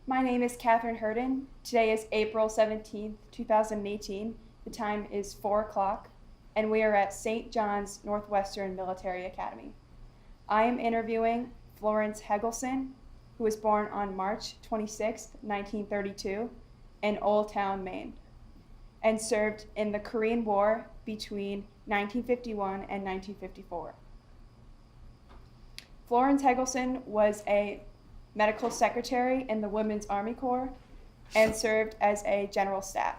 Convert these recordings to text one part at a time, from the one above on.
My name is Katherine Hearden. Today is April 17th, 2018. The time is 4 o'clock, and we are at St. John's Northwestern Military Academy. I am interviewing Florence Helgeson, who was born on March 26, 1932, in Old Town, Maine, and served in the Korean War between 1951 and 1954. Florence Helgeson was a medical secretary in the Women's Army Corps and served as a general staff.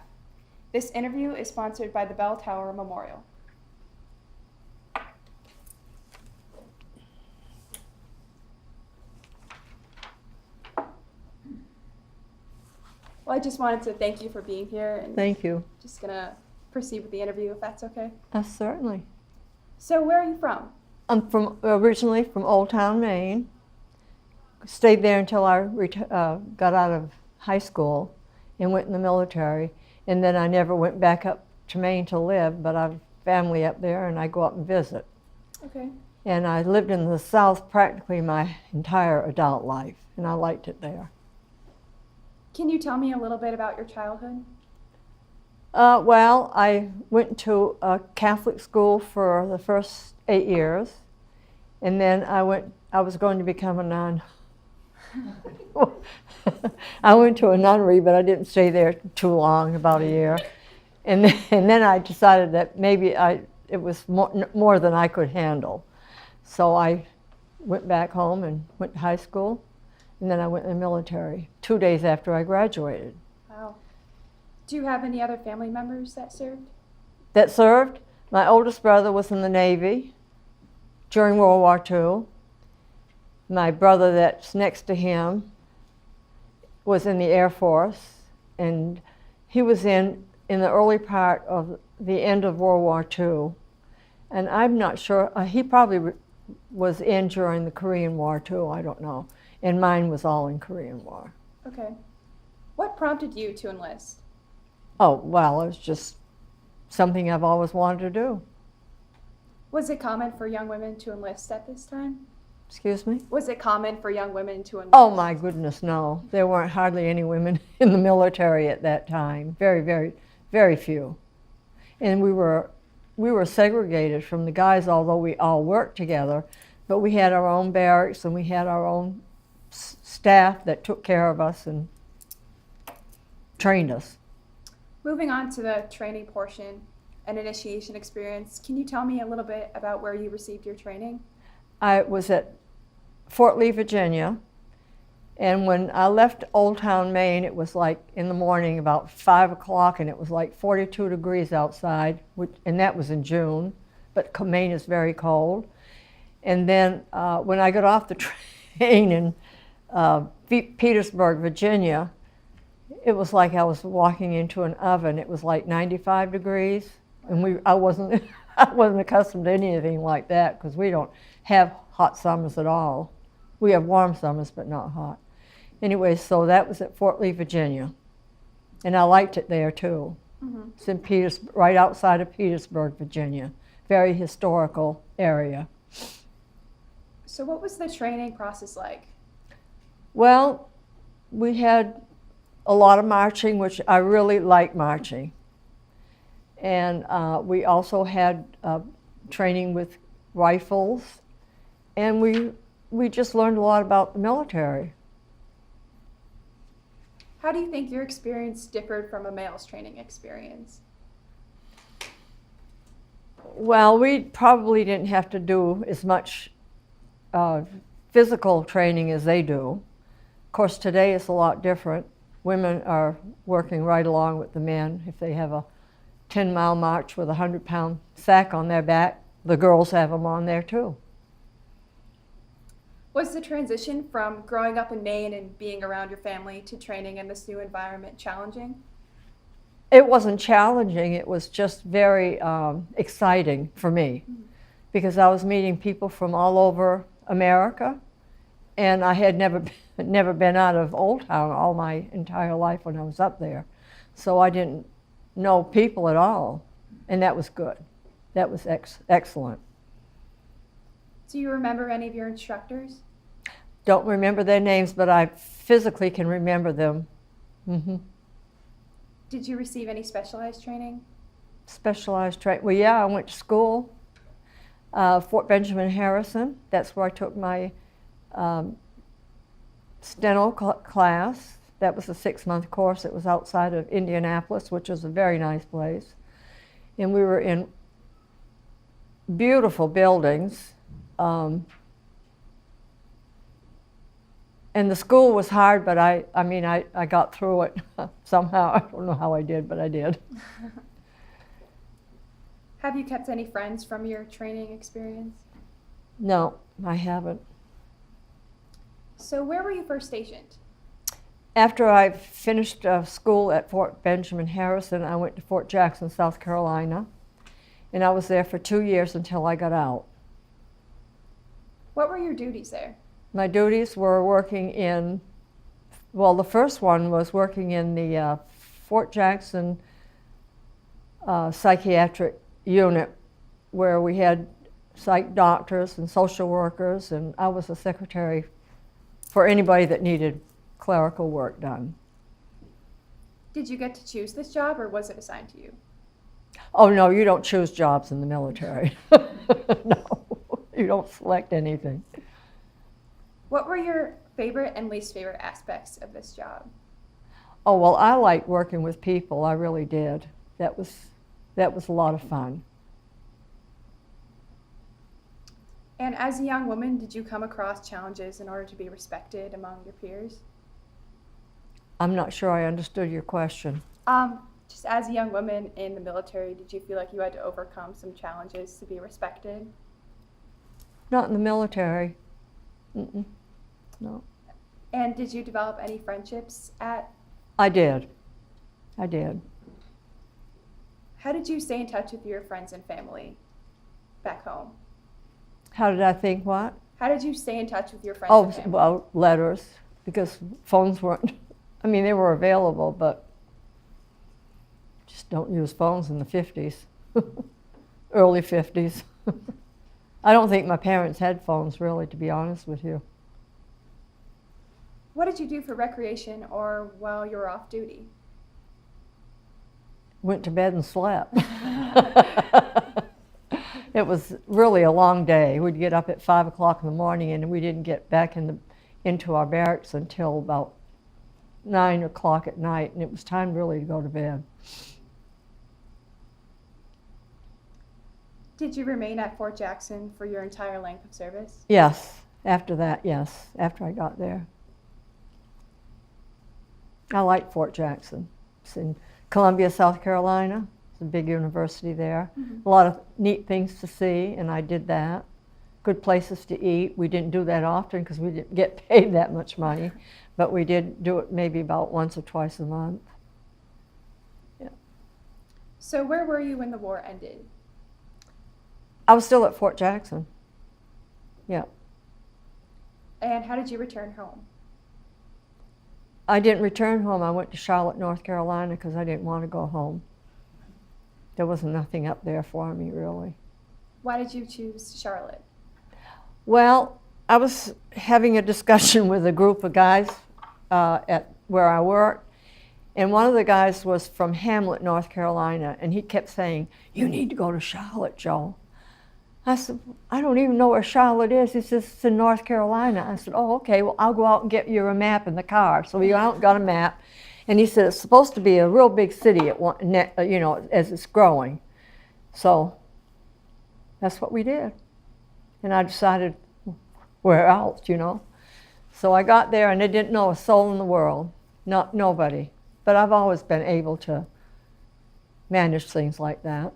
This interview is sponsored by the Bell Tower Memorial. Well, I just wanted to thank you for being here. And Thank you. just gonna proceed with the interview if that's okay. Certainly. So where are you from? I'm originally from Old Town, Maine. Stayed there until I got out of high school and went in the military. And then I never went back up to Maine to live, but I have family up there and I go up and visit. Okay. And I lived in the South practically my entire adult life, and I liked it there. Can you tell me a little bit about your childhood? Well, I went to a Catholic school for the first 8 years, and then I was going to become a nun. I went to a nunnery, but I didn't stay there too long, about a year. And then I decided that maybe it was more than I could handle. So I went back home and went to high school, and then I went in the military 2 days after I graduated. Wow. Do you have any other family members that served? That served? My oldest brother was in the Navy during World War II. My brother that's next to him was in the Air Force, and he was in the early part of the end of World War II. And I'm not sure, he probably was in during the Korean War too, I don't know. And mine was all in Korean War. Okay. What prompted you to enlist? Oh, well, it was just something I've always wanted to do. Was it common for young women to enlist at this time? Excuse me? Was it common for young women to enlist? Oh my goodness, no. There weren't hardly any women in the military at that time. Very, very, very few. And we were segregated from the guys, although we all worked together, but we had our own barracks and we had our own staff that took care of us and trained us. Moving on to the training portion and initiation experience, can you tell me a little bit about where you received your training? I was at Fort Lee, Virginia, and when I left Old Town, Maine, it was like in the morning about 5 o'clock, and it was like 42 degrees outside, and that was in June, but Maine is very cold. And then when I got off the train in Petersburg, Virginia, it was like I was walking into an oven. It was like 95 degrees, and I wasn't accustomed to anything like that because we don't have hot summers at all. We have warm summers, but not hot. Anyway, so that was at Fort Lee, Virginia, and I liked it there too. Mm-hmm. It's in right outside of Petersburg, Virginia. Very historical area. So what was the training process like? Well, we had a lot of marching, which I really like marching. And we also had training with rifles, and we just learned a lot about the military. How do you think your experience differed from a male's training experience? Well, we probably didn't have to do as much physical training as they do. Of course, today it's a lot different. Women are working right along with the men. If they have a 10-mile march with a 100-pound sack on their back, the girls have them on there too. Was the transition from growing up in Maine and being around your family to training in this new environment challenging? It wasn't challenging, it was just very exciting for me, because I was meeting people from all over America, and I had never been out of Old Town all my entire life when I was up there. So I didn't know people at all, and that was good. That was excellent. Do you remember any of your instructors? don't remember their names, but I physically can remember them. Mm-hmm. Did you receive any specialized training? Specialized training. Well, yeah, I went to school, Fort Benjamin Harrison. That's where I took my steno class. That was a 6-month course. It was outside of Indianapolis, which is a very nice place. And we were in beautiful buildings. And the school was hard, but I got through it somehow. I don't know how I did, but I did. Have you kept any friends from your training experience? No, I haven't. So where were you first stationed? After I finished school at Fort Benjamin Harrison, I went to Fort Jackson, South Carolina, and I was there for 2 years until I got out. What were your duties there? My duties were working in, well, the first one was working in the Fort Jackson psychiatric unit, where we had psych doctors and social workers, and I was a secretary for anybody that needed clerical work done. Did you get to choose this job, or was it assigned to you? Oh no, you don't choose jobs in the military. No, you don't select anything. What were your favorite and least favorite aspects of this job? Oh, well, I liked working with people. I really did. That was a lot of fun. And as a young woman, did you come across challenges in order to be respected among your peers? I'm not sure I understood your question. Just as a young woman in the military, did you feel like you had to overcome some challenges to be respected? Not in the military. No. And did you develop any friendships at? I did. How did you stay in touch with your friends and family back home? How did I think what? How did you stay in touch with your friends Oh, and family? well, letters, because phones weren't, I mean, they were available, but just don't use phones in the 50s, early 50s. I don't think my parents had phones, really, to be honest with you. What did you do for recreation or while you were off duty? Went to bed and slept. It was really a long day. We'd get up at 5 o'clock in the morning, and we didn't get back into our barracks until about 9 o'clock at night, and it was time really to go to bed. Did you remain at Fort Jackson for your entire length of service? Yes, after that, yes, after I got there. I like Fort Jackson. It's in Columbia, South Carolina. It's a big university there. Mm-hmm. A lot of neat things to see, and I did that. Good places to eat. We didn't do that often because we didn't get paid that much money, but we did do it maybe about once or twice a month. Yeah. So where were you when the war ended? I was still at Fort Jackson. Yeah. And how did you return home? I didn't return home. I went to Charlotte, North Carolina, because I didn't want to go home. There was nothing up there for me, really. Why did you choose Charlotte? Well, I was having a discussion with a group of guys at where I worked, and one of the guys was from Hamlet, North Carolina, and he kept saying, "You need to go to Charlotte, Joe." I said, "I don't even know where Charlotte is." He says, "It's in North Carolina." I said, "Oh, okay, well, I'll go out and get you a map in the car." So we went out and got a map, and he said, "It's supposed to be a real big city at one, as it's growing." So that's what we did. And I decided, where else, So I got there, and I didn't know a soul in the world, nobody. But I've always been able to manage things like that.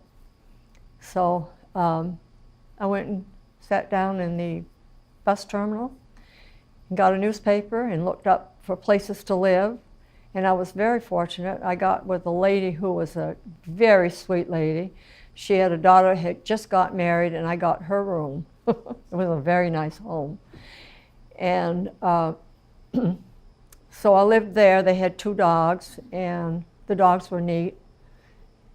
So I went and sat down in the bus terminal and got a newspaper and looked up for places to live. And I was very fortunate. I got with a lady who was a very sweet lady. She had a daughter, had just got married, and I got her room. It was a very nice home. And so I lived there. They had 2 dogs, and the dogs were neat.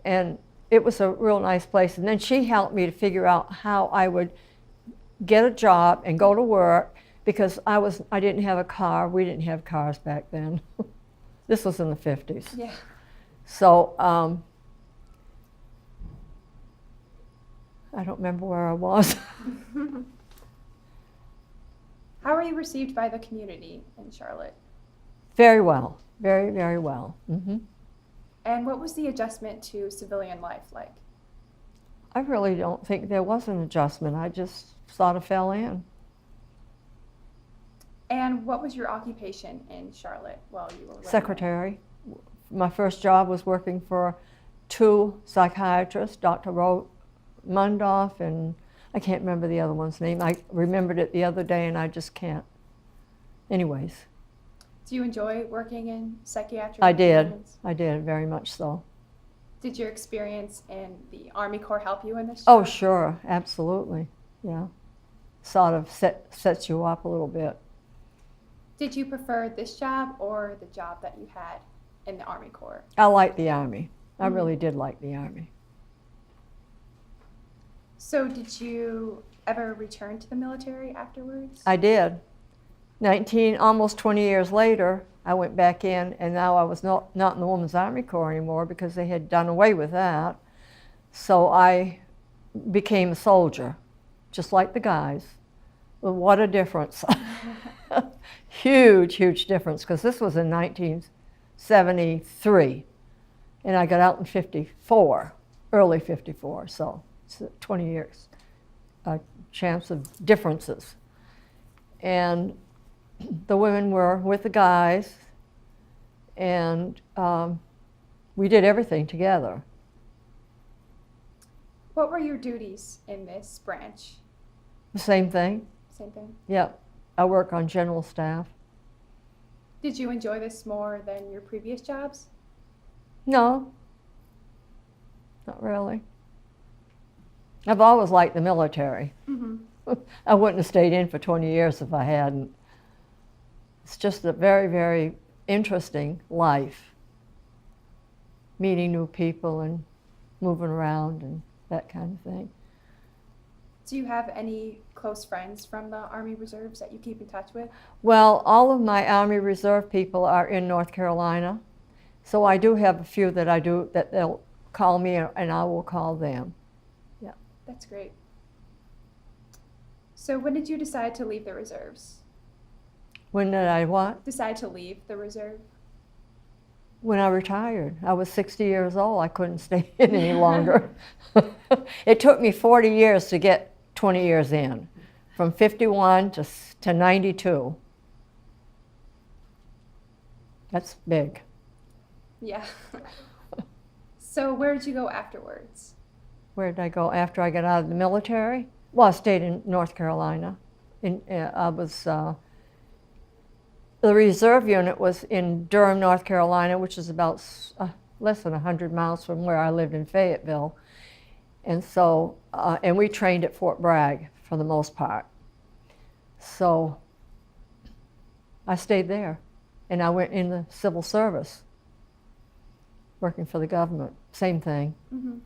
And it was a real nice place. And then she helped me to figure out how I would get a job and go to work, because I didn't have a car. We didn't have cars back then. This was in the 50s. Yeah. So I don't remember where I was. How were you received by the community in Charlotte? Very well, very, very well. Mm-hmm. And what was the adjustment to civilian life like? I really don't think there was an adjustment. I just sort of fell in. And what was your occupation in Charlotte while you were living Secretary. My first job was working for 2 psychiatrists, Dr. Mundoff, and I can't remember the other one's name. I remembered it the other day and I just can't. Anyways. there? Do you enjoy working in psychiatric I did. departments? I did, very much so. Did your experience in the Army Corps help you in this Oh, job? sure, absolutely, yeah. Sort of sets you up a little bit. Did you prefer this job or the job that you had in the Army Corps? I liked the Army. I Mhm. really did like the Army. So did you ever return to the military afterwards? I did. Almost 20 years later, I went back in, and now I was not in the Women's Army Corps anymore because they had done away with that. So I became a soldier, just like the guys. Well, what a difference. Huge, huge difference, because this was in 1973, and I got out in 54, early 54, so it's 20 years, a chance of differences. And the women were with the guys, and we did everything together. What were your duties in this branch? The same thing, Same thing. yep. I work on general staff. Did you enjoy this more than your previous jobs? No, not really. I've always liked the military. Mm-hmm. I wouldn't have stayed in for 20 years if I hadn't. It's just a very, very interesting life. Meeting new people and moving around and that kind of thing. Do you have any close friends from the Army Reserves that you keep in touch with? Well, all of my Army Reserve people are in North Carolina. So I do have a few that they'll call me and I will call them. Yeah. That's great. So when did you decide to leave the reserves? When did I what? Decide to leave the reserve? When I retired. I was 60 years old. I couldn't stay in any longer. It took me 40 years to get 20 years in, from 51 to 92. That's big. Yeah. So where did you go afterwards? Where did I go after I got out of the military? Well, I stayed in North Carolina. The reserve unit was in Durham, North Carolina, which is about less than 100 miles from where I lived in Fayetteville. And so, and we trained at Fort Bragg for the most part. So I stayed there, and I went in the civil service, working for the government. Same thing. Mm-hmm.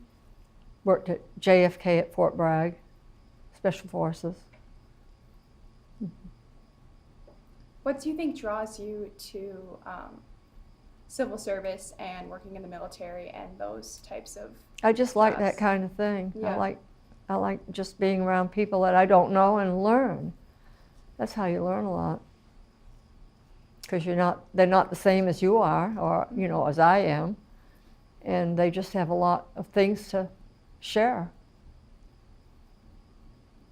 Worked at JFK at Fort Bragg, Special Forces. What do you think draws you to civil service and working in the military and those types of I just like that jobs? kind of thing. Yeah. I like just being around people that I don't know and learn. That's how you learn a lot. Because they're not the same as you are, or as I am, and they just have a lot of things to share.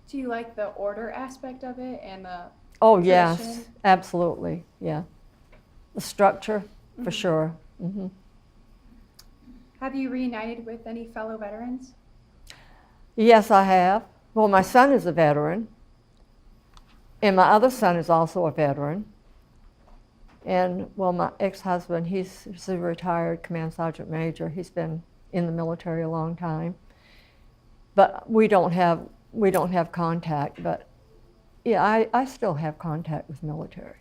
Do you like the order aspect of it and the Oh yes, tradition? absolutely, yeah. The structure, for Mhm. sure. Hmm. Have you reunited with any fellow veterans? Yes, I have. Well, my son is a veteran, and my other son is also a veteran. And, well, my ex-husband, he's a retired command sergeant major. He's been in the military a long time. But we don't have contact, but yeah, I still have contact with military.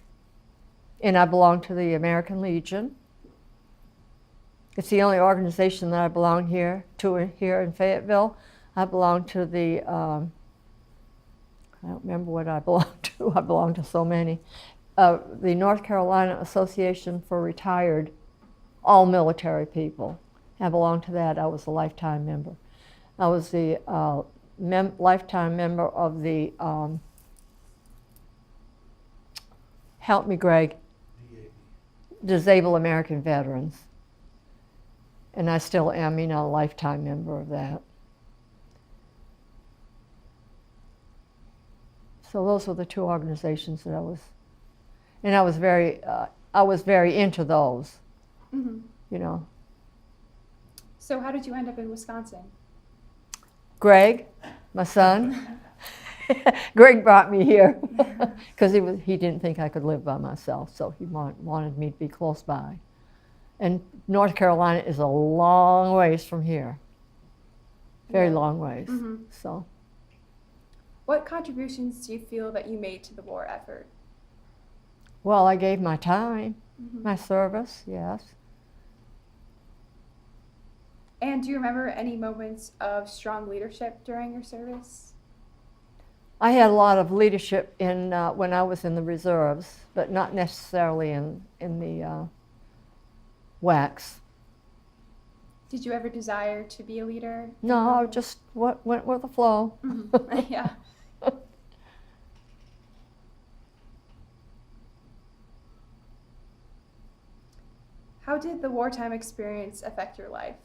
And I belong to the American Legion. It's the only organization that I belong here in Fayetteville. I belong to the, I don't remember what I belonged to. I belonged to so many. The North Carolina Association for Retired All Military People. I belonged to that. I was a lifetime member. I was the lifetime member of the, help me, Greg, Disabled American Veterans. And I still am, a lifetime member of that. So those were the two organizations that I was, and I was very into those, Mm-hmm. So how did you end up in Wisconsin? Greg, my son, Greg brought me here because he didn't think I could live by myself, so he wanted me to be close by. And North Carolina is a long ways from here, very long ways. Mm-hmm. So, What contributions do you feel that you made to the war effort? well, I gave my time, Mm-hmm. my service, yes. And do you remember any moments of strong leadership during your service? I had a lot of leadership in when I was in the reserves, but not necessarily in the WACs. Did you ever desire to be a leader? No, I just went with the flow. Mhm. Yeah. How did the wartime experience affect your life?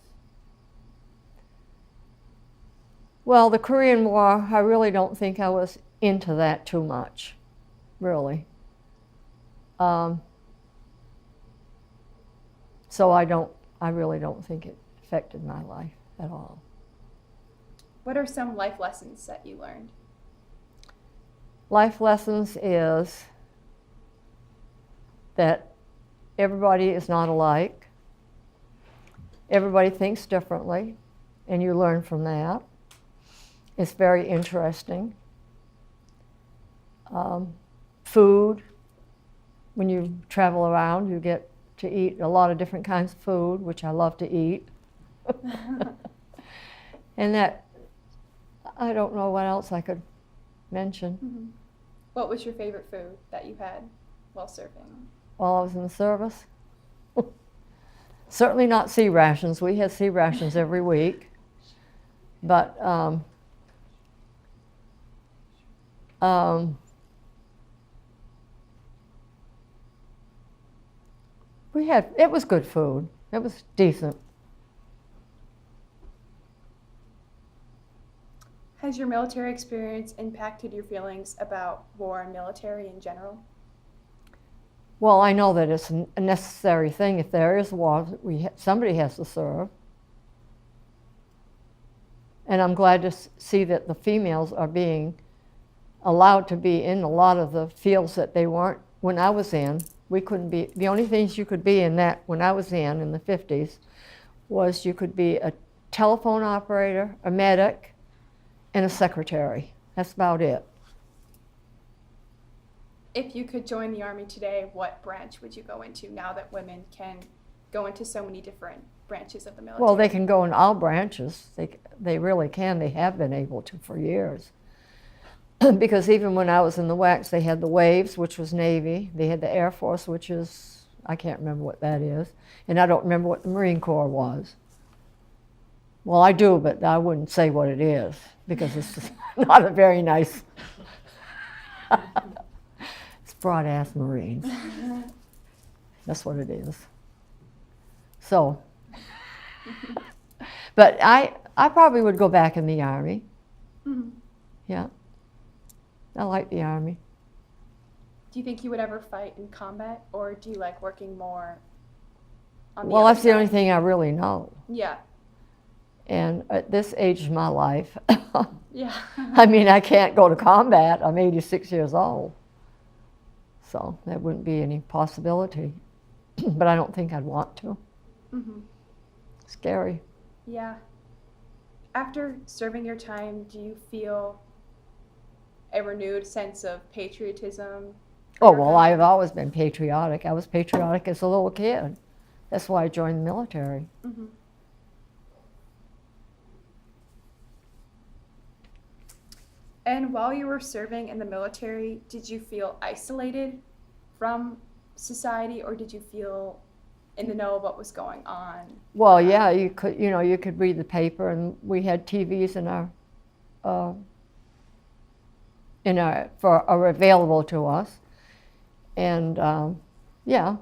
Well, the Korean War, I really don't think I was into that too much, really. So I really don't think it affected my life at all. What are some life lessons that you learned? Life lessons is that everybody is not alike. Everybody thinks differently, and you learn from that. It's very interesting. Food, when you travel around, you get to eat a lot of different kinds of food, which I love to eat. And that, I don't know what else I could mention. Mm-hmm. What was your favorite food that you had while serving? While I was in the service. Certainly not sea rations. We had sea rations every week. But it was good food. It was decent. Has your military experience impacted your feelings about war and military in general? Well, I know that it's a necessary thing. If there is war, somebody has to serve. And I'm glad to see that the females are being allowed to be in a lot of the fields that they weren't when I was in. We couldn't be, the only things you could be in that when I was in the 50s was you could be a telephone operator, a medic, and a secretary. That's about it. If you could join the Army today, what branch would you go into now that women can go into so many different branches of the military? Well, they can go in all branches. They really can. They have been able to for years. Because even when I was in the WACs, they had the Waves, which was Navy. They had the Air Force, which is, I can't remember what that is. And I don't remember what the Marine Corps was. Well, I do, but I wouldn't say what it is because it's not a very nice. It's broad-ass Marines. That's what it is. So, but I probably would go back in the Army. Mm-hmm. Yeah. I like the Army. Do you think you would ever fight in combat, or do you like working more on the Well, other that's the only side? thing I really know. Yeah. And at this age of my life, Yeah. I mean, I can't go to combat. I'm 86 years old. So that wouldn't be any possibility. But I don't think I'd want to. Mm-hmm. Scary. Yeah. After serving your time, do you feel a renewed sense of patriotism? Oh, well, I've always been patriotic. I was patriotic as a little kid. That's why I joined the military. Mm-hmm. And while you were serving in the military, did you feel isolated from society, or did you feel in the know of what was going on? Well, yeah, you could read the paper, and we had TVs are available to us, and yeah,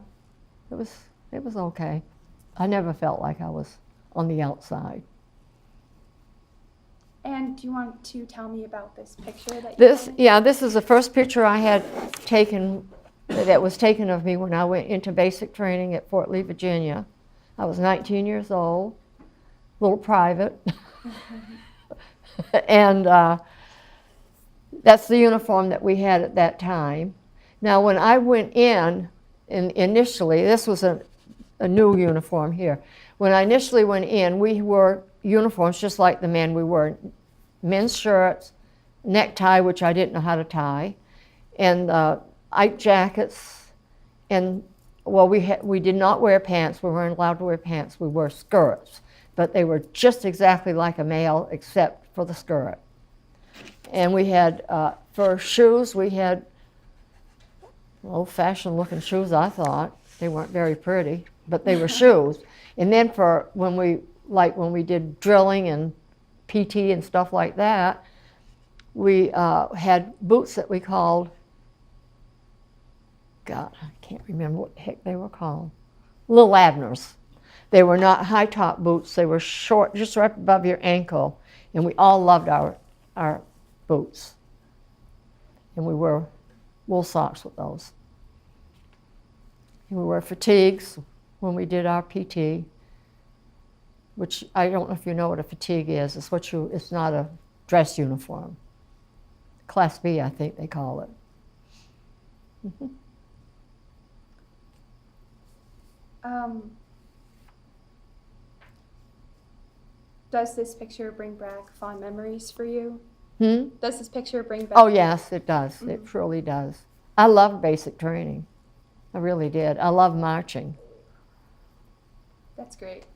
it was okay. I never felt like I was on the outside. And do you want to tell me about this picture that you This is the first picture I had taken, that was taken of me when I went into basic training at Fort Lee, Virginia. I was 19 years old, a little private, and that's the uniform that we had at that time. Now, when I went initially, this was a new uniform here. When I initially went in, we wore uniforms just like the men. We wore men's shirts, necktie, which I didn't know how to tie, and Ike jackets, and well, we did not wear pants. We weren't allowed to wear pants. We wore skirts, but they were just exactly like a male except for the skirt. And we had, for shoes, we had old-fashioned looking shoes, I thought. They weren't very pretty, but they were shoes. And then for when we did drilling and PT and stuff like that, we had boots that we called, God, I can't remember what the heck they were called, Little Abners. They were not high-top boots. They were short, just right above your ankle. And we all loved our boots. And we wore wool socks with those. And we wore fatigues when we did our PT, which I don't know if you know what a fatigue is. It's not a dress uniform. Class B, I think they call it. Mm-hmm. Does this picture bring back fond memories for you? Does this picture bring back? Oh, yes, it does. Mm-hmm. It truly does. I loved basic training. I really did. I love marching. That's great.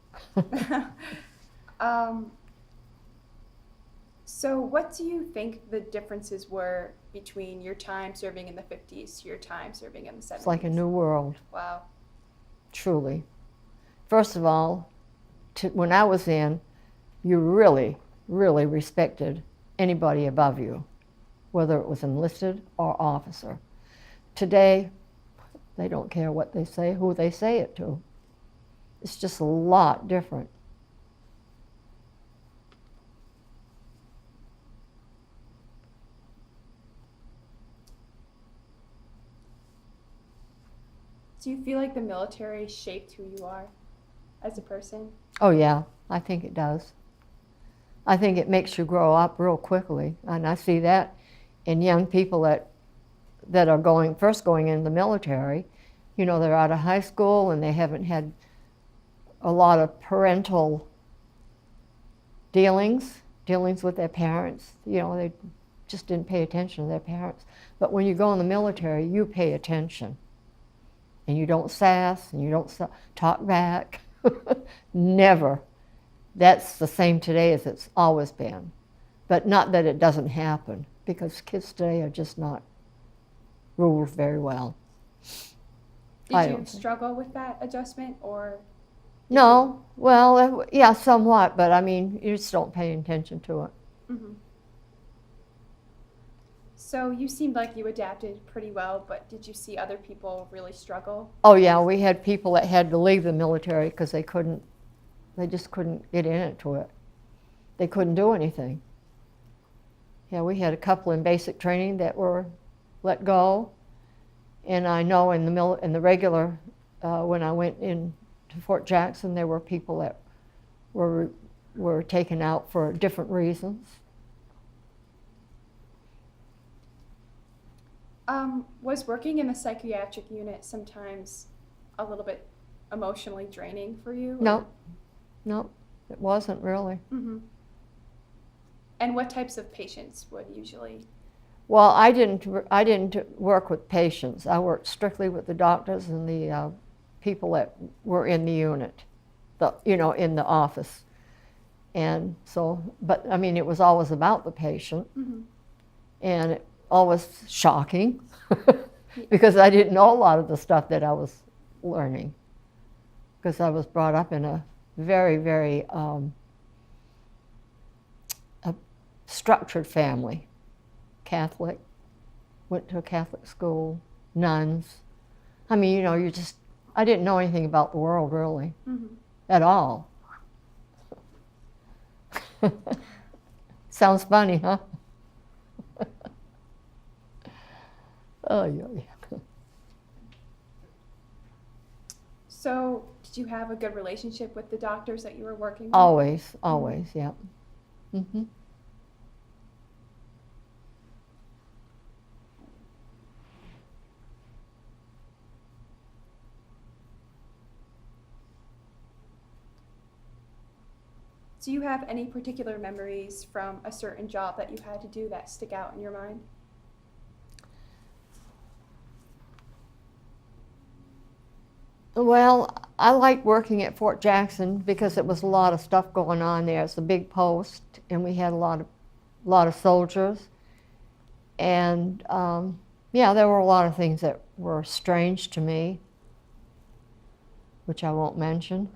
So what do you think the differences were between your time serving in the 50s to your time serving in the 70s? It's like a new world. Wow. Truly. First of all, when I was in, you really, really respected anybody above you, whether it was enlisted or officer. Today, they don't care what they say, who they say it to. It's just a lot different. Do you feel like the military shaped who you are as a person? Oh yeah, I think it does. I think it makes you grow up real quickly, and I see that in young people that are first going into the military. You know, they're out of high school and they haven't had a lot of parental dealings with their parents. You know, they just didn't pay attention to their parents. But when you go in the military, you pay attention. And you don't sass, and you don't talk back. Never. That's the same today as it's always been. But not that it doesn't happen, because kids today are just not ruled very well. Did you struggle with that adjustment, or? No, well, yeah, somewhat, but I mean, you just don't pay attention to it. Mm-hmm. So you seemed like you adapted pretty well, but did you see other people really struggle? Oh yeah, we had people that had to leave the military because they just couldn't get into it. They couldn't do anything. Yeah, we had a couple in basic training that were let go, and I know in the regular, when I went in to Fort Jackson, there were people that were taken out for different reasons. Was working in the psychiatric unit sometimes a little bit emotionally draining for you? No, it wasn't really. Mm-hmm. And what types of patients would usually? Well, I didn't work with patients. I worked strictly with the doctors and the people that were in the unit, in the office. And so, but I mean, it was always about the patient. Mm-hmm. And it always shocking because I didn't know a lot of the stuff that I was learning, because I was brought up in a very, very a structured family. Catholic, went to a Catholic school, nuns. I mean, you know, I didn't know anything about the world really, at all. Sounds funny, huh? Oh, yeah. So, did you have a good relationship with the doctors that you were working with? Always, always, yeah. Mm-hmm. Do you have any particular memories from a certain job that you had to do that stick out in your mind? Well, I liked working at Fort Jackson because it was a lot of stuff going on there. It's a big post, and we had a lot of soldiers. And yeah, there were a lot of things that were strange to me, which I won't mention.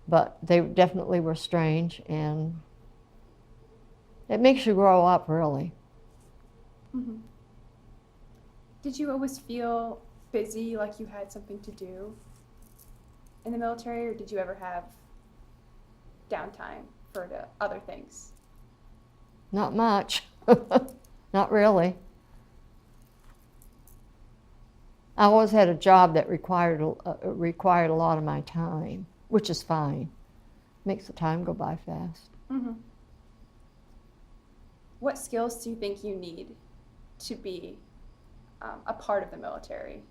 But they definitely were strange, and it makes you grow up, really. Mm-hmm. Did you always feel busy, like you had something to do in the military, or did you ever have downtime for the other things? Not much. Not really. I always had a job that required a lot of my time, which is fine. Makes the time go by fast. Mm-hmm. What skills do you think you need to be a part of the military?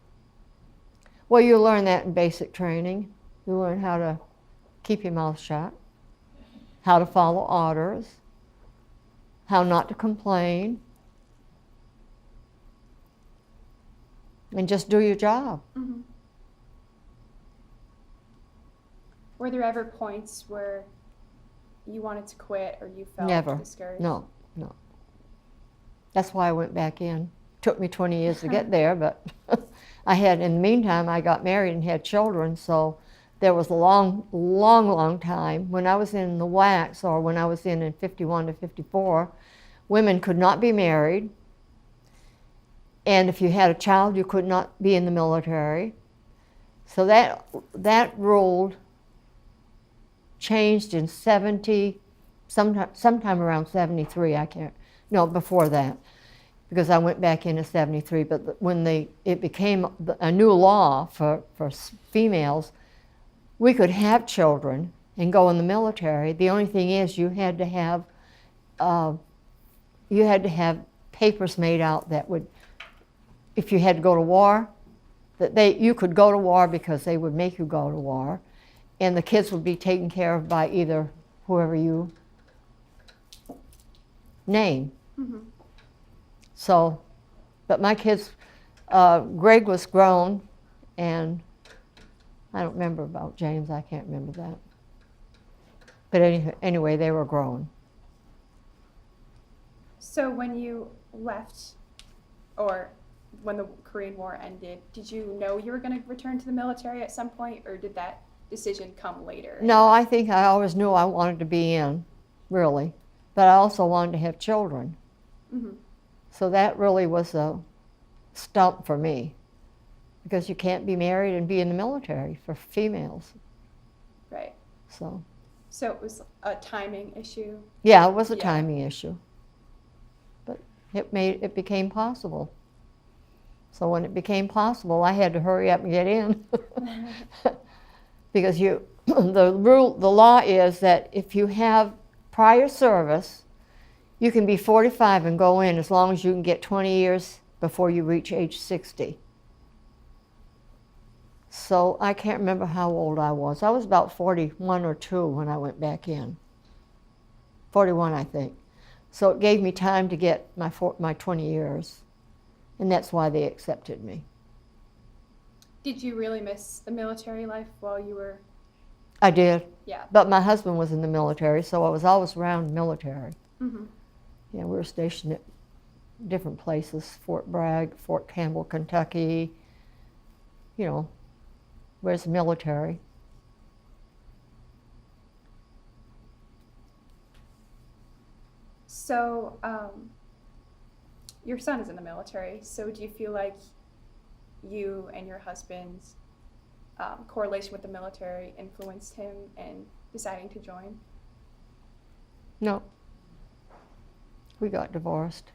Well, you learn that in basic training. You learn how to keep your mouth shut, how to follow orders, how not to complain, and just do your job. Mm-hmm. Were there ever points where you wanted to quit or you felt Never. discouraged? No. That's why I went back in. Took me 20 years to get there, but in the meantime, I got married and had children, so there was a long time. When I was in the WACs, or when I was in 51 to 54, women could not be married, and if you had a child, you could not be in the military. So that rule changed in sometime around 73. Before that, because I went back in 73. But when it became a new law for females, we could have children and go in the military. The only thing is, you had to have papers made out that would, if you had to go to war, you could go to war because they would make you go to war, and the kids would be taken care of by either whoever you name. Mm-hmm. So, but my kids, Greg was grown, and I don't remember about James. I can't remember that. But anyway, they were grown. So when you left, or when the Korean War ended, did you know you were going to return to the military at some point, or did that decision come later? No, I think I always knew I wanted to be in, really. But I also wanted to have children. Mm-hmm. So that really was a stump for me, because you can't be married and be in the military for females. Right. So it was a timing issue? yeah, it was a Yeah. timing issue. But it became possible. So when it became possible, I had to hurry up and get in. Because the law is that if you have prior service, you can be 45 and go in as long as you can get 20 years before you reach age 60. So I can't remember how old I was. I was about 41 or 2 when I went back in. 41, I think. So it gave me time to get my 20 years, and that's why they accepted me. Did you really miss the military life while you were? I did. Yeah. But my husband was in the military, so I was always around the military. Mm-hmm. Yeah, we were stationed at different places, Fort Bragg, Fort Campbell, Kentucky, you know, where's the military. So, your son is in the military, so do you feel like you and your husband's correlation with the military influenced him in deciding to join? No, we got divorced.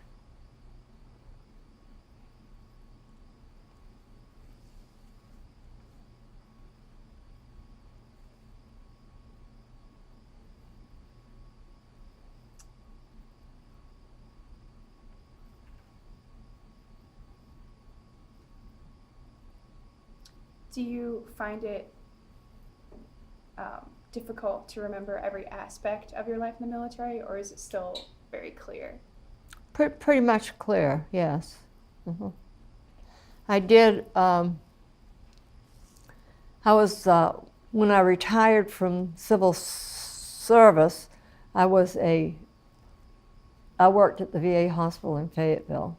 Do you find it difficult to remember every aspect of your life in the military, or is it still very clear? Pretty much clear, yes. Mm-hmm. I did, I was, when I retired from civil service, I worked at the VA hospital in Fayetteville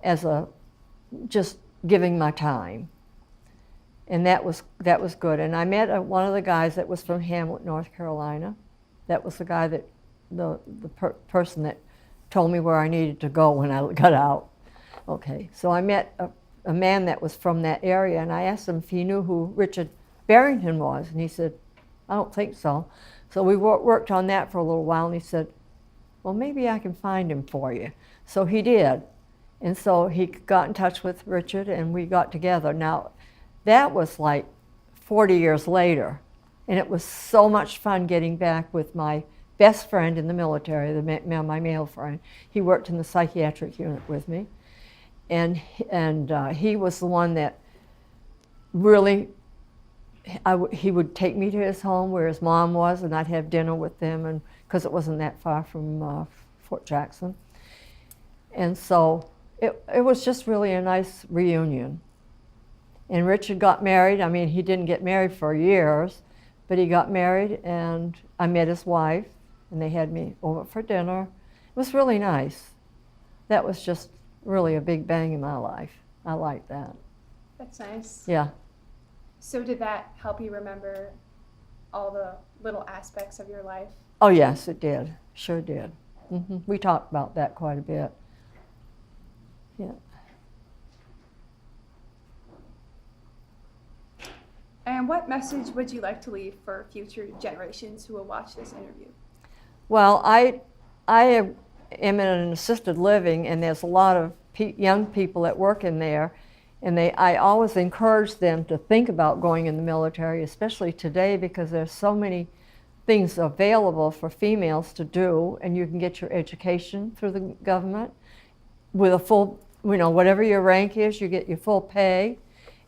as just giving my time. And that was good. And I met one of the guys that was from Hamlet, North Carolina. That was the guy that, the person that told me where I needed to go when I got out. Okay, so I met a man that was from that area, and I asked him if he knew who Richard Barrington was, and he said, I don't think so. So we worked on that for a little while, and he said, well, maybe I can find him for you. So he did. And so he got in touch with Richard, and we got together. Now, that was like 40 years later, and it was so much fun getting back with my best friend in the military, my male friend. He worked in the psychiatric unit with me, and he was the one that really, he would take me to his home where his mom was, and I'd have dinner with them, and because it wasn't that far from Fort Jackson. And so it was just really a nice reunion. And Richard got married. I mean, he didn't get married for years, but he got married, and I met his wife, and they had me over for dinner. It was really nice. That was just really a big bang in my life. I like that. That's nice. Yeah. So did that help you remember all the little aspects of your life? Oh, yes, it did. Sure did. Mm-hmm. We talked about that quite a bit. Yeah. And what message would you like to leave for future generations who will watch this interview? Well, I am in an assisted living, and there's a lot of young people that work in there, and I always encourage them to think about going in the military, especially today, because there's so many things available for females to do, and you can get your education through the government with a full, whatever your rank is, you get your full pay,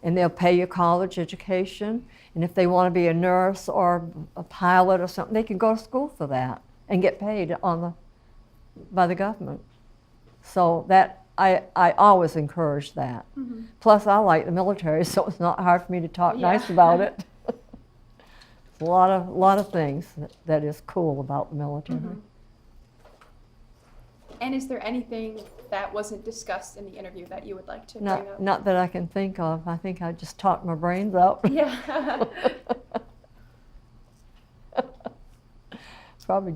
and they'll pay your college education. And if they want to be a nurse or a pilot or something, they can go to school for that and get paid by the government. So that I always encourage that. Mm-hmm. Plus, I like the military, so it's not hard for me to talk nice about it. A lot of things that is cool about the military. Mm-hmm. And is there anything that wasn't discussed in the interview that you would like to bring up? Not that I can think of. I think I just talked my brains out. Yeah. Probably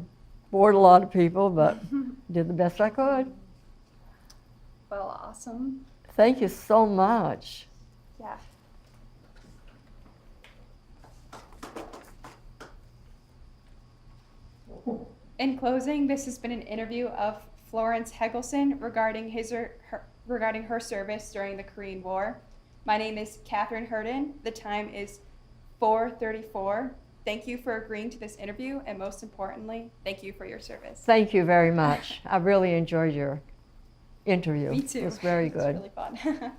bored a lot of people, but did the best I could. Well, awesome. Thank you so much. Yeah. In closing, this has been an interview of Florence Helgeson regarding her service during the Korean War. My name is Katherine Hearden. The time is 4:34. Thank you for agreeing to this interview, and most importantly, thank you for your service. Thank you very much. I really enjoyed your interview. Me too. It was very good. It was really fun.